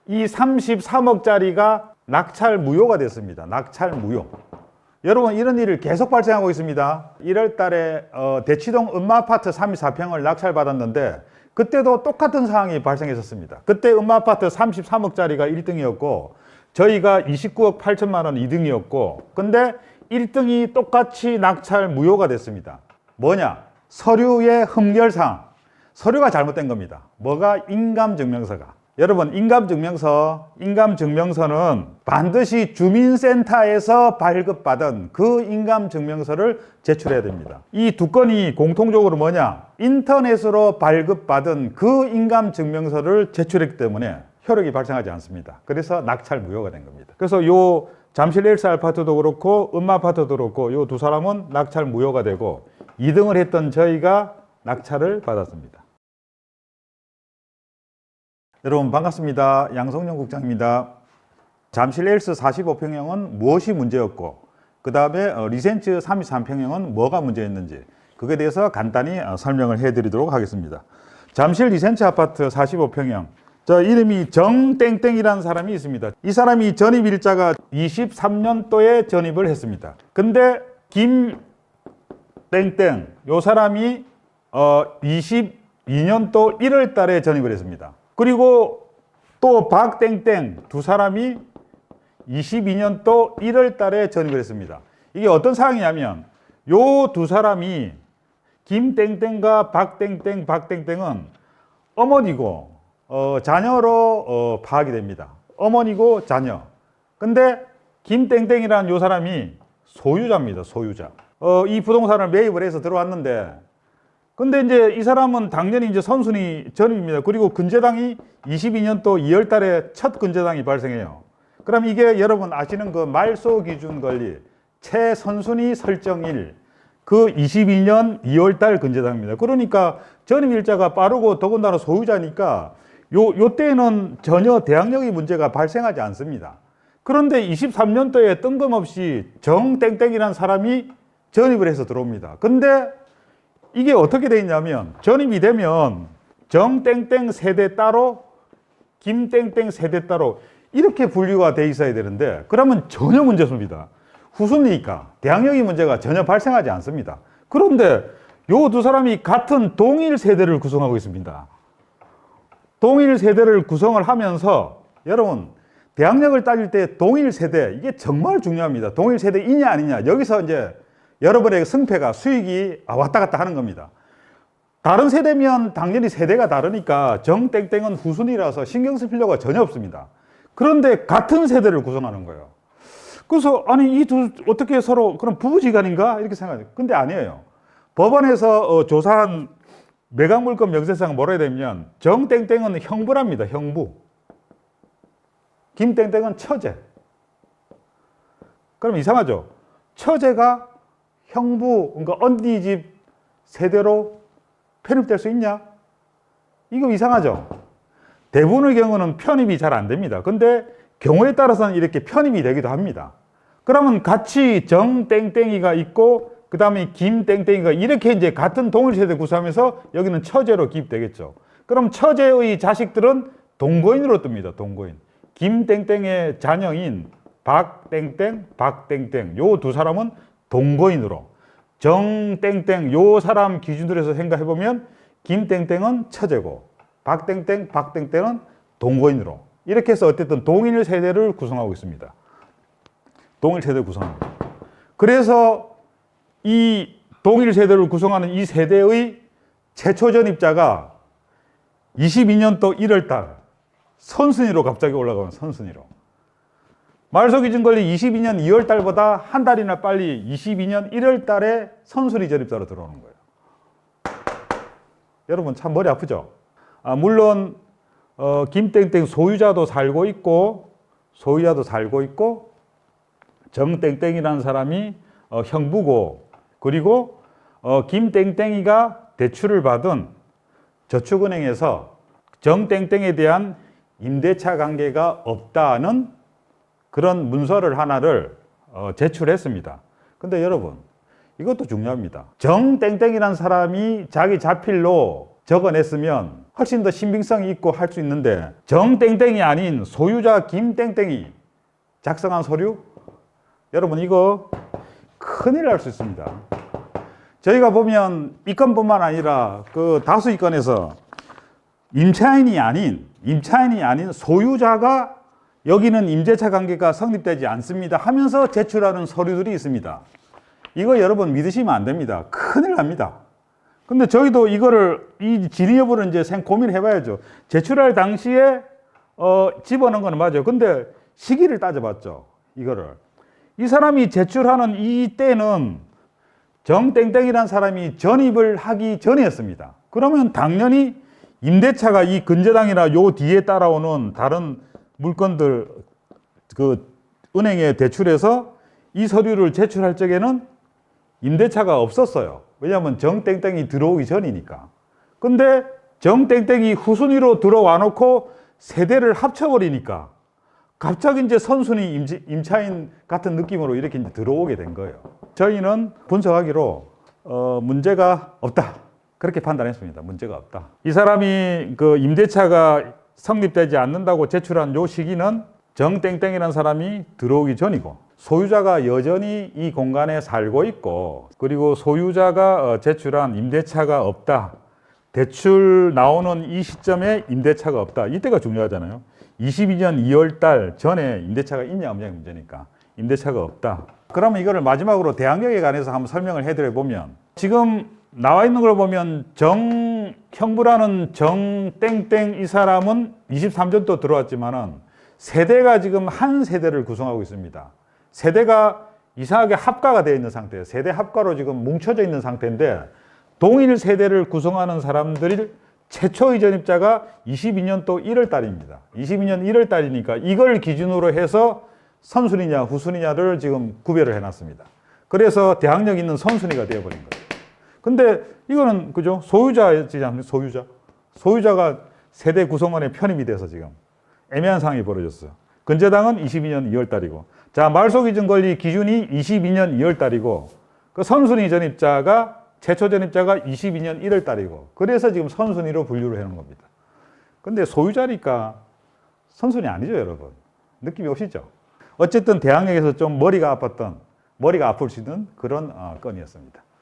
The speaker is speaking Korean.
이 33억짜리가 낙찰 무효가 됐습니다. 낙찰 무효. 여러분, 이런 일을 계속 발생하고 있습니다. 1월 달에 대치동 음마아파트 34평을 낙찰받았는데 그때도 똑같은 상황이 발생했었습니다. 그때 음마아파트 33억짜리가 1등이었고 저희가 29억 8천만 원 2등이었고 근데 1등이 똑같이 낙찰 무효가 됐습니다. 뭐냐? 서류의 흠결사항. 서류가 잘못된 겁니다. 뭐가? 인감증명서가. 여러분, 인감증명서는 반드시 주민센터에서 발급받은 그 인감증명서를 제출해야 됩니다. 이 두 건이 공통적으로 뭐냐? 인터넷으로 발급받은 그 인감증명서를 제출했기 때문에 효력이 발생하지 않습니다. 그래서 낙찰 무효가 된 겁니다. 그래서 요 잠실 엘스 아파트도 그렇고 음마아파트도 그렇고 요 두 사람은 낙찰 무효가 되고 2등을 했던 저희가 낙찰을 받았습니다. 여러분 반갑습니다. 양성룡 국장입니다. 잠실 엘스 45평형은 무엇이 문제였고 그 다음에 리센츠 33평형은 뭐가 문제였는지 그에 대해서 간단히 설명을 해드리도록 하겠습니다. 잠실 리센츠 아파트 45평형 이름이 정땡땡이라는 사람이 있습니다. 이 사람이 전입일자가 23년도에 전입을 했습니다. 근데 김땡땡 요 사람이 22년도 1월 달에 전입을 했습니다. 그리고 또 박땡땡 두 사람이 22년도 1월 달에 전입을 했습니다. 이게 어떤 상황이냐면 요 두 사람이 김땡땡과 박땡땡은 어머니고 자녀로 파악이 됩니다. 어머니고 자녀. 근데 김땡땡이라는 요 사람이 소유자입니다. 소유자. 이 부동산을 매입을 해서 들어왔는데 근데 이제 이 사람은 당연히 이제 선순위 전입입니다. 그리고 근저당이 22년도 2월 달에 첫 근저당이 발생해요. 그럼 이게 여러분 아시는 그 말소 기준 권리 최선순위 설정일 그 22년 2월 달 근저당입니다. 그러니까 전입일자가 빠르고 더군다나 소유자니까 요 때에는 전혀 대항력의 문제가 발생하지 않습니다. 그런데 23년도에 뜬금없이 정땡땡이라는 사람이 전입을 해서 들어옵니다. 근데 이게 어떻게 되어 있냐면 전입이 되면 정땡땡 세대 따로 김땡땡 세대 따로 이렇게 분류가 돼 있어야 되는데 그러면 전혀 문제 없습니다. 후순위니까 대항력의 문제가 전혀 발생하지 않습니다. 그런데 요 두 사람이 같은 동일 세대를 구성하고 있습니다. 동일 세대를 구성을 하면서 여러분 대항력을 따질 때 동일 세대 이게 정말 중요합니다. 동일 세대이냐 아니냐 여기서 이제 여러분의 승패가 수익이 왔다 갔다 하는 겁니다. 다른 세대면 당연히 세대가 다르니까 정땡땡은 후순위라서 신경 쓸 필요가 전혀 없습니다. 그런데 같은 세대를 구성하는 거예요. 그래서 아니 이 두 어떻게 서로 그럼 부부지간인가 이렇게 생각해요. 근데 아니에요. 법원에서 조사한 매각물권 명세상 뭐라 해야 되면 정땡땡은 형부랍니다. 형부. 김땡땡은 처제. 그럼 이상하죠. 처제가 형부, 그러니까 언니 집 세대로 편입될 수 있냐? 이거 이상하죠? 대부분의 경우는 편입이 잘 안 됩니다. 근데 경우에 따라서는 이렇게 편입이 되기도 합니다. 그러면 같이 정땡땡이가 있고, 그 다음에 김땡땡이가 이렇게 이제 같은 동일 세대 구성하면서 여기는 처제로 기입되겠죠. 그럼 처제의 자식들은 동거인으로 뜹니다. 동거인. 김땡땡의 자녀인 박땡땡, 박땡땡. 요 두 사람은 동거인으로 정땡땡 요 사람 기준으로 해서 생각해보면 김땡땡은 처제고 박땡땡, 박땡땡은 동거인으로 이렇게 해서 어쨌든 동일 세대를 구성하고 있습니다. 동일 세대를 구성합니다. 그래서 이 동일 세대를 구성하는 이 세대의 최초 전입자가 22년도 1월 달 선순위로 갑자기 올라가면 선순위로 말소기준 권리 22년 2월 달보다 한 달이나 빨리 22년 1월 달에 선순위 전입자로 들어오는 거예요. 여러분 참 머리 아프죠? 물론 김땡땡 소유자도 살고 있고 정땡땡이라는 사람이 형부고 그리고 김땡땡이가 대출을 받은 저축은행에서 정땡땡에 대한 임대차 관계가 없다는 그런 문서를 하나를 제출했습니다. 근데 여러분 이것도 중요합니다. 정땡땡이라는 사람이 자기 자필로 적어냈으면 훨씬 더 신빙성이 있고 할 수 있는데 정땡땡이 아닌 소유자 김땡땡이 작성한 서류? 여러분 이거 큰일 날 수 있습니다. 저희가 보면 이 건뿐만 아니라 그 다수 이 건에서 임차인이 아닌 소유자가 여기는 임대차 관계가 성립되지 않습니다 하면서 제출하는 서류들이 있습니다. 이거 여러분 믿으시면 안 됩니다. 큰일 납니다. 근데 저희도 이거를 이 진위 여부를 이제 고민을 해봐야죠. 제출할 당시에 집어넣은 건 맞아요. 근데 시기를 따져봤죠. 이거를 이 사람이 제출하는 이 때는 정땡땡이라는 사람이 전입을 하기 전이었습니다. 그러면 당연히 임대차가 이 근저당이나 요 뒤에 따라오는 다른 물건들 그 은행에 대출해서 이 서류를 제출할 적에는 임대차가 없었어요. 왜냐하면 정땡땡이 들어오기 전이니까. 근데 정땡땡이 후순위로 들어와 놓고 세대를 합쳐버리니까 갑자기 이제 선순위 임차인 같은 느낌으로 이렇게 이제 들어오게 된 거예요. 저희는 분석하기로 문제가 없다. 그렇게 판단했습니다. 문제가 없다. 이 사람이 그 임대차가 성립되지 않는다고 제출한 요 시기는 정땡땡이라는 사람이 들어오기 전이고 소유자가 여전히 이 공간에 살고 있고 그리고 소유자가 제출한 임대차가 없다. 대출 나오는 이 시점에 임대차가 없다. 이때가 중요하잖아요. 22년 2월 달 전에 임대차가 있냐 없냐의 문제니까 임대차가 없다. 그러면 이거를 마지막으로 대항력에 관해서 한번 설명을 해드려 보면 지금 나와 있는 걸 보면 정형부라는 정땡땡 이 사람은 23년도 들어왔지만은 세대가 지금 한 세대를 구성하고 있습니다. 세대가 이상하게 합가가 되어 있는 상태예요. 세대 합가로 지금 뭉쳐져 있는 상태인데 동일 세대를 구성하는 사람들이 최초의 전입자가 22년도 1월 달입니다. 22년 1월 달이니까 이걸 기준으로 해서 선순위냐 후순위냐를 지금 구별을 해놨습니다. 그래서 대항력 있는 선순위가 되어버린 거예요. 근데 이거는 그죠? 소유자지 않습니까? 소유자가 세대 구성원에 편입이 돼서 지금 애매한 상황이 벌어졌어요. 근저당은 22년 2월 달이고 자 말소기준 권리 기준이 22년 2월 달이고 그 선순위 전입자가 최초 전입자가 22년 1월 달이고 그래서 지금 선순위로 분류를 해놓은 겁니다. 근데 소유자니까 선순위 아니죠 여러분. 느낌이 오시죠? 어쨌든 대항력에서 좀 머리가 아팠던 머리가 아플 수 있는 그런 건이었습니다.